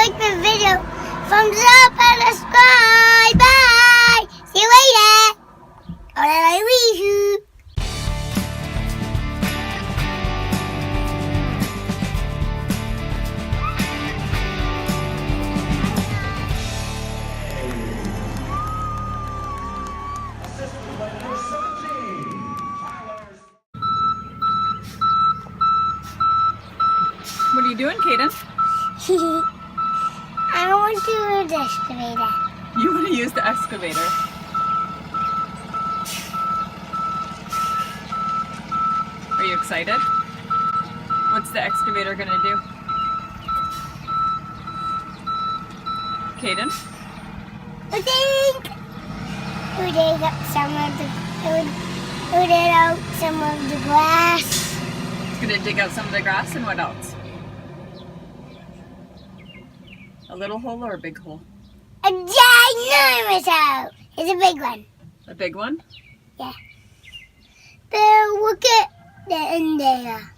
like the video, thumbs up and subscribe. Bye. See you later. I love you. What are you doing, Kaden? I don't want to use the excavator. You want to use the excavator. Are you excited? What's the excavator going to do? Kaden? I think we dig up some of the we dig out some of the grass. It's going to dig out some of the grass, and what else? A little hole or a big hole? A ginormous hole. It's a big one. A big one? Yeah. But look at the end there.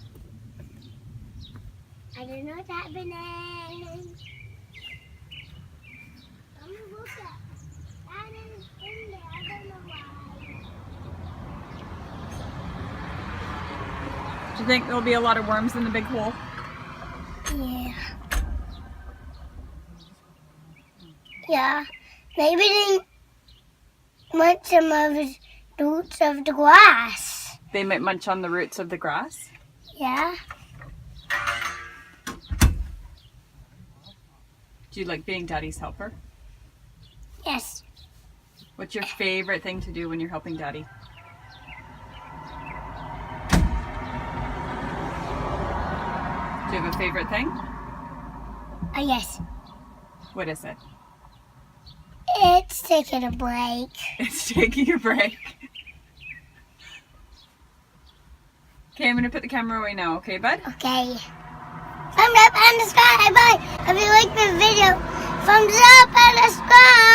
I don't know what's happening. Let me look at that is in there. I don't know why. Do you think there'll be a lot of worms in the big hole? Yeah. Yeah. Maybe they want some of the roots of the grass. They might munch on the roots of the grass. Yeah. Do you like being Daddy's helper? Yes. What's your favorite thing to do when you're helping Daddy? Do you have a favorite thing? Yes. What is it? It's taking a break. It's taking a break. Okay, I'm going to put the camera away now, okay, bud? Okay. Thumbs up and subscribe. Bye. If you like this video, thumbs up and subscribe.